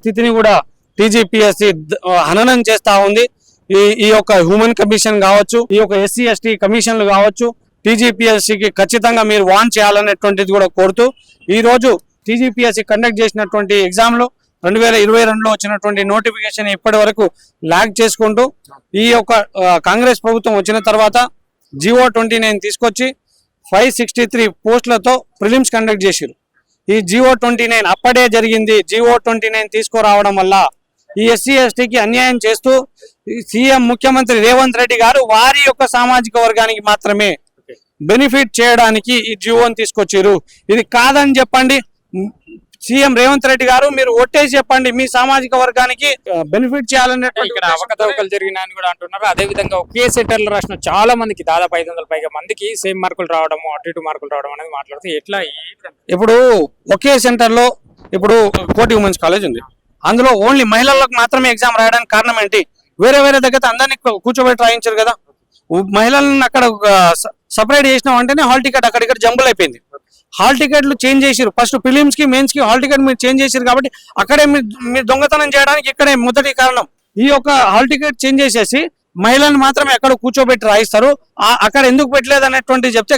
స్థితిని కూడా టీజీపీఎస్సీ హననం చేస్తా ఉంది. ఈ యొక్క హ్యూమన్ కమిషన్ కావచ్చు, ఈ యొక్క ఎస్సీ ఎస్టీ కమిషన్లు కావచ్చు, టీజీపీఎస్సీకి ఖచ్చితంగా మీరు వాన్ చేయాలనేటువంటిది కూడా కోరుతూ ఈ రోజు టీజీపీఎస్సీ కండక్ట్ చేసినటువంటి ఎగ్జామ్ లో 2022లో వచ్చినటువంటి నోటిఫికేషన్ ఇప్పటి వరకు లాగ్ చేసుకుంటూ ఈ యొక్క కాంగ్రెస్ ప్రభుత్వం వచ్చిన తర్వాత జివో 29 తీసుకొచ్చి 563 పోస్టులతో ప్రిలిమ్స్ కండక్ట్ చేశారు. ఈ జివో 29 అప్పుడే జరిగింది. జివో 29 తీసుకురావడం వల్ల ఈ ఎస్సీ ఎస్టీకి అన్యాయం చేస్తూ సీఎం ముఖ్యమంత్రి రేవంత్ రెడ్డి గారు వారి యొక్క సామాజిక వర్గానికి మాత్రమే బెనిఫిట్ చేయడానికి ఈ జివోని తీసుకొచ్చారు. ఇది కాదని చెప్పండి. సీఎం రేవంత్ రెడ్డి గారు మీరు ఒట్టేసి చెప్పండి మీ సామాజిక వర్గానికి బెనిఫిట్ చేయాలనే ఇక్కడ అవకతవకలు జరిగినాయని కూడా అంటున్నారు. అదే విధంగా ఒకే సెంటర్ లో రాసిన చాలా మందికి దాదాపు 500 పైగా మందికి సేమ్ మార్కులు రావడము, అటు ఇటు మార్కులు రావడం అనేది మాట్లాడుతూ ఎట్లా ఇప్పుడు ఒకే సెంటర్ లో ఇప్పుడు కోటి ఉమెన్స్ కాలేజ్ ఉంది. అందులో ఓన్లీ మహిళలకు మాత్రమే ఎగ్జామ్ రాయడానికి కారణం ఏంటి? వేరే వేరే దగ్గర అందరినీ కూర్చోబెట్టి రాయించారు కదా. మహిళలను అక్కడ సపరేట్ చేసిన వెంటనే హాల్ టికెట్ అక్కడిక్కడ జంబుల్ అయిపోయింది. హాల్ టికెట్లు చేంజ్ చేసారు. ఫస్ట్ ప్రిలిమ్స్ కి మెయిన్స్ కి హాల్ టికెట్ మీరు చేంజ్ చేసారు కాబట్టి అక్కడే మీరు దొంగతనం చేయడానికి ఇక్కడే మొదటి కారణం. ఈ యొక్క హాల్ టికెట్ చేంజ్ చేసేసి మహిళలను మాత్రమే ఎక్కడ కూర్చోబెట్టి రాయిస్తారు. అక్కడ ఎందుకు పెట్టలేదు అనేటువంటి చెప్తే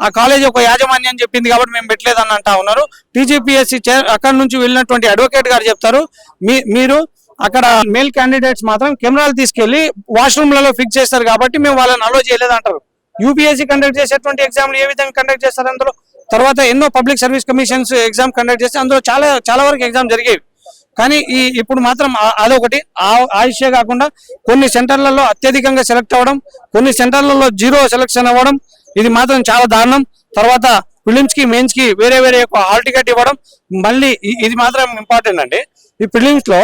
ఆ కాలేజ్ ఒక యాజమాన్యం చెప్పింది కాబట్టి మేము పెట్టలేదని అంటా ఉన్నారు. టీజీపీఎస్సీ అక్కడ నుంచి వెళ్ళినటువంటి అడ్వకేట్ గారు చెప్తారు మీరు అక్కడ మేల్ క్యాండిడేట్స్ మాత్రం కెమెరాలు తీసుకెళ్లి వాష్రూమ్లలో ఫిక్స్ చేస్తారు కాబట్టి మేము వాళ్ళని అలో చేయలేదు అంటారు. యూపీఎస్సీ కండక్ట్ చేసేటువంటి ఎగ్జామ్లు ఏ విధంగా కండక్ట్ చేస్తారు? అందులో తర్వాత ఎన్నో public service commissions exam conduct చేస్తే అందులో చాలా వరకు ఎగ్జామ్ జరిగేవి. కానీ ఇప్పుడు మాత్రం అదొకటి. ఆ విషయం కాకుండా కొన్ని సెంటర్లలో అత్యధికంగా సెలెక్ట్ అవ్వడం, కొన్ని సెంటర్లలో 0 సెలెక్షన్ అవ్వడం, ఇది మాత్రం చాలా దారుణం. తర్వాత ప్రిలిమ్స్ కి మెయిన్స్ కి వేరే వేరే హాల్ టికెట్ ఇవ్వడం. మళ్ళీ ఇది మాత్రం ఇంపార్టెంట్ అండి. ఈ ప్రిలిమ్స్ లో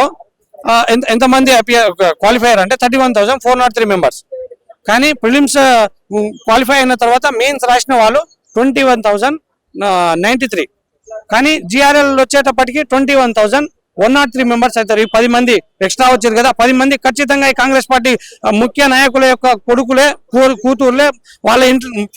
ఎంతమంది క్వాలిఫైయర్ అంటే 31,403 మెంబర్స్. కానీ ప్రిలిమ్స్ క్వాలిఫై అయిన తర్వాత మెయిన్స్ రాసిన వాళ్ళు 21,093. కానీ జిఆర్ఎల్ వచ్చేటప్పటికి 21,103 మెంబర్స్ అవుతారు. ఈ 10 మంది ఎక్స్ట్రా వచ్చారు కదా. 10 మంది ఖచ్చితంగా ఈ కాంగ్రెస్ పార్టీ ముఖ్య నాయకుల యొక్క కొడుకులే, కూతుర్లే, వాళ్ళ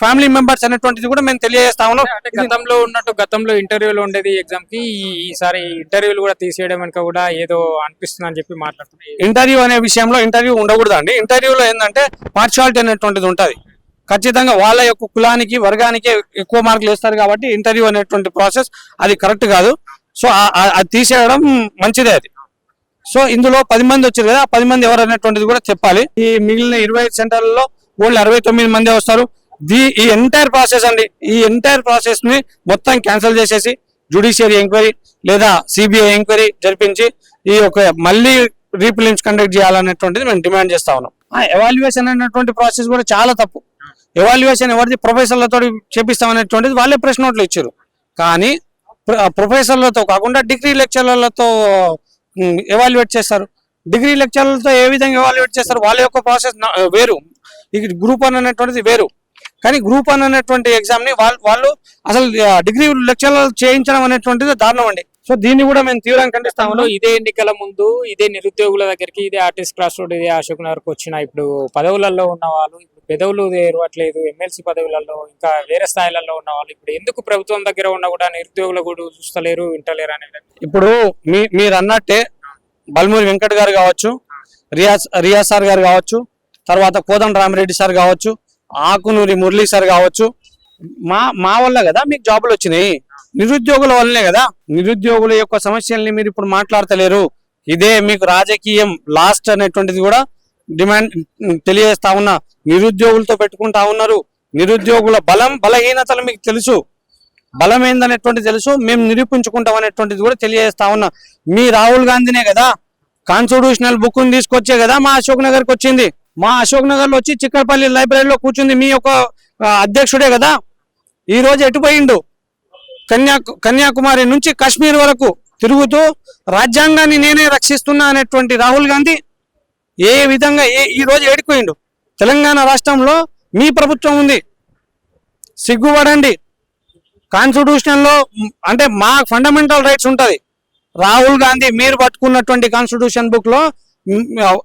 ఫ్యామిలీ మెంబర్స్ అనేటువంటిది కూడా మేము తెలియజేస్తా ఉన్నాం. గతంలో ఉన్నట్టు గతంలో ఇంటర్వ్యూలు ఉండేది ఎగ్జామ్ కి, ఈసారి ఇంటర్వ్యూలు కూడా తీసేయడం వెనుక కూడా ఏదో అనిపిస్తుంది అని చెప్పి మాట్లాడుతున్నాయి. ఇంటర్వ్యూ అనే విషయంలో ఇంటర్వ్యూ ఉండకూడదు అండి. ఇంటర్వ్యూలో ఏంటంటే పార్షియాలిటీ అనేటువంటిది ఉంటుంది. ఖచ్చితంగా వాళ్ళ యొక్క కులానికి వర్గానికి ఎక్కువ మార్కులు వేస్తారు కాబట్టి ఇంటర్వ్యూ అనేటువంటి ప్రాసెస్ అది కరెక్ట్ కాదు. సో అది తీసేయడం మంచిదే అది. సో ఇందులో 10 మంది వచ్చారు కదా, 10 మంది ఎవరు అనేటువంటిది కూడా చెప్పాలి. ఈ మిగిలిన 25 సెంటర్లలో ఓన్లీ 69 మంది వస్తారు. ఈ ఎంటైర్ ప్రాసెస్ అండి, ఈ ఎంటైర్ ప్రాసెస్ ని మొత్తం క్యాన్సిల్ చేసేసి జ్యుడిషియరీ ఎంక్వైరీ లేదా సిబిఐ ఎంక్వైరీ జరిపించి ఈ యొక్క మళ్ళీ రీప్రిలిమ్స్ కండక్ట్ చేయాలనేటువంటిది మేము డిమాండ్ చేస్తా ఉన్నాం. ఎవాల్యుయేషన్ అనేటువంటి ప్రాసెస్ కూడా చాలా తప్పు. ఎవాల్యుయేషన్ ఎవరిది? ప్రొఫెసర్లతో చేపిస్తామనేటువంటిది వాళ్ళే ప్రెస్ నోట్లు ఇచ్చారు. కానీ ప్రొఫెసర్లతో కాకుండా డిగ్రీ లెక్చరర్లతో ఎవాల్యుయేట్ చేస్తారు. డిగ్రీ లెక్చరర్లతో ఏ విధంగా ఎవాల్యుయేట్ చేస్తారు? వాళ్ళ యొక్క ప్రాసెస్ వేరు, గ్రూప్ 1 అనేటువంటిది వేరు. కానీ గ్రూప్ 1 అనేటువంటి ఎగ్జామ్ ని వాళ్ళు అసలు డిగ్రీ లెక్చరర్ చేయించడం అనేటువంటిది దారుణం అండి. సో దీన్ని కూడా మేము తీవ్రంగా ఖండిస్తాము. ఇదే ఎన్నికల ముందు ఇదే నిరుద్యోగుల దగ్గరికి, ఇదే ఆర్టిస్ట్ క్రాస్ రోడ్, ఇదే అశోక్ నగర్ కు వచ్చిన ఇప్పుడు పదవులలో ఉన్న వాళ్ళు ఇప్పుడు పెదవులు తెరవట్లేదు. ఎమ్మెల్సీ పదవులలో ఇంకా వేరే స్థాయిలలో ఉన్న వాళ్ళు ఇప్పుడు ఎందుకు ప్రభుత్వం దగ్గర ఉన్నా కూడా నిరుద్యోగులు కూడా చూస్తలేరు, వింటలేరు అనేది. ఇప్పుడు మీరు అన్నట్టే బల్మూరి వెంకట్ గారు కావచ్చు, రియాజ్ సార్ గారు కావచ్చు, తర్వాత కోదండ రామిరెడ్డి సార్ కావచ్చు, ఆకునూరి మురళీ సార్ కావచ్చు, మా వల్ల కదా మీకు జాబులు వచ్చినాయి. నిరుద్యోగుల వల్లనే కదా. నిరుద్యోగుల యొక్క సమస్యల్ని మీరు ఇప్పుడు మాట్లాడతలేరు. ఇదే మీకు రాజకీయం లాస్ట్ అనేటువంటిది కూడా డిమాండ్ తెలియజేస్తా ఉన్నా. నిరుద్యోగులతో పెట్టుకుంటా ఉన్నారు. నిరుద్యోగుల బలహీనతలు మీకు తెలుసు, బలం ఏందనేటువంటిది తెలుసు. మేము నిరూపించుకుంటాం అనేటువంటిది కూడా తెలియజేస్తా ఉన్నా. మీ రాహుల్ గాంధీనే కదా కాన్స్టిట్యూషనల్ బుక్ ని తీసుకొచ్చే కదా మా అశోక్ నగర్ కి వచ్చింది. మా అశోక్ నగర్ లో వచ్చి చిక్కడపల్లి లైబ్రరీలో కూర్చుంది మీ యొక్క అధ్యక్షుడే కదా. ఈ రోజు ఎటుపోయిండు? కన్యాకుమారి నుంచి కాశ్మీర్ వరకు తిరుగుతూ రాజ్యాంగాన్ని నేనే రక్షిస్తున్నా అనేటువంటి రాహుల్ గాంధీ ఏ విధంగా ఈ రోజు ఏడిపోయిండు? తెలంగాణ రాష్ట్రంలో మీ ప్రభుత్వం ఉంది, సిగ్గుపడండి. కాన్స్టిట్యూషన్ లో అంటే మా ఫండమెంటల్ రైట్స్ ఉంటది. రాహుల్ గాంధీ మీరు పట్టుకున్నటువంటి కాన్స్టిట్యూషన్ బుక్ లో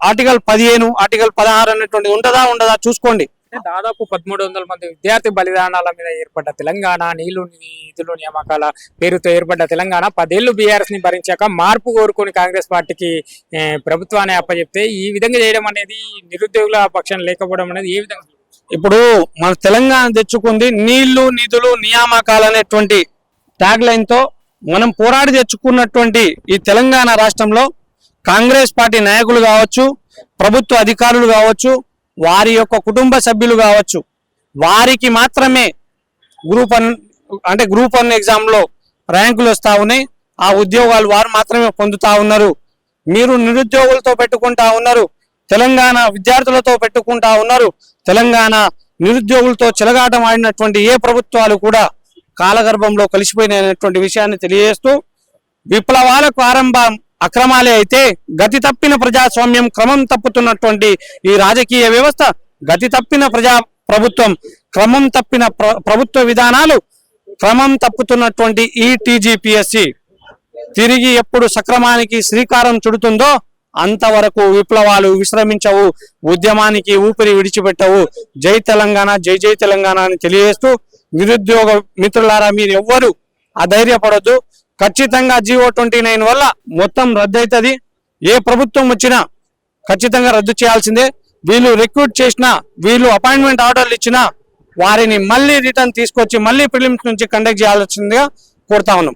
ఆర్టికల్ 15, ఆర్టికల్ 16 అనేటువంటి ఉండదా చూసుకోండి. అంటే దాదాపు 1300 మంది విద్యార్థి బలిదానాల మీద ఏర్పడ్డ తెలంగాణ, నీళ్లు నిధులు నియామకాల పేరుతో ఏర్పడ్డ తెలంగాణ 10 ఏళ్లు బీఆర్ఎస్ ని భరించాక మార్పు కోరుకొని కాంగ్రెస్ పార్టీకి ప్రభుత్వాన్ని అప్పచెప్తే ఈ విధంగా చేయడం అనేది నిరుద్యోగుల పక్షం లేకపోవడం అనేది ఏ విధంగా? ఇప్పుడు మన తెలంగాణ తెచ్చుకుంది నీళ్లు నిధులు నియామకాలు అనేటువంటి ట్యాగ్ లైన్ తో మనం పోరాడి తెచ్చుకున్నటువంటి ఈ తెలంగాణ రాష్ట్రంలో కాంగ్రెస్ పార్టీ నాయకులు కావచ్చు, ప్రభుత్వ అధికారులు కావచ్చు, వారి యొక్క కుటుంబ సభ్యులు కావచ్చు, వారికి మాత్రమే గ్రూప్ 1 ఎగ్జామ్ లో ర్యాంకులు వస్తా ఉన్నాయి. ఆ ఉద్యోగాలు వారు మాత్రమే పొందుతా ఉన్నారు. మీరు నిరుద్యోగులతో పెట్టుకుంటా ఉన్నారు, తెలంగాణ విద్యార్థులతో పెట్టుకుంటా ఉన్నారు. తెలంగాణ నిరుద్యోగులతో చెలగాటం ఆడినటువంటి ఏ ప్రభుత్వాలు కూడా కాలగర్భంలో కలిసిపోయినటువంటి విషయాన్ని తెలియజేస్తూ, విప్లవాలకు ఆరంభం అక్రమాలే అయితే గతి తప్పిన ప్రజాస్వామ్యం క్రమం తప్పుతున్నటువంటి ఈ రాజకీయ వ్యవస్థ, గతి తప్పిన ప్రభుత్వం, క్రమం తప్పిన ప్రభుత్వ విధానాలు, క్రమం తప్పుతున్నటువంటి ఈ టీజీపీఎస్సీ తిరిగి ఎప్పుడు సక్రమానికి శ్రీకారం చుడుతుందో అంతవరకు విప్లవాలు విశ్రమించవు, ఉద్యమానికి ఊపిరి విడిచిపెట్టవు. జై తెలంగాణ, జై జై తెలంగాణ అని తెలియజేస్తూ, నిరుద్యోగ మిత్రులారా మీరు ఎవ్వరు అధైర్యపడొద్దు. ఖచ్చితంగా జీవో 29 వల్ల మొత్తం రద్దు అవుతుంది. ఏ ప్రభుత్వం వచ్చినా ఖచ్చితంగా రద్దు చేయాల్సిందే. వీళ్ళు రిక్రూట్ చేసినా, వీళ్ళు అపాయింట్మెంట్ ఆర్డర్లు ఇచ్చినా వారిని మళ్ళీ రిటర్న్ తీసుకొచ్చి మళ్ళీ ప్రిలిమ్స్ నుంచి కండక్ట్ చేయాల్సిందిగా కోరుతా ఉన్నాం.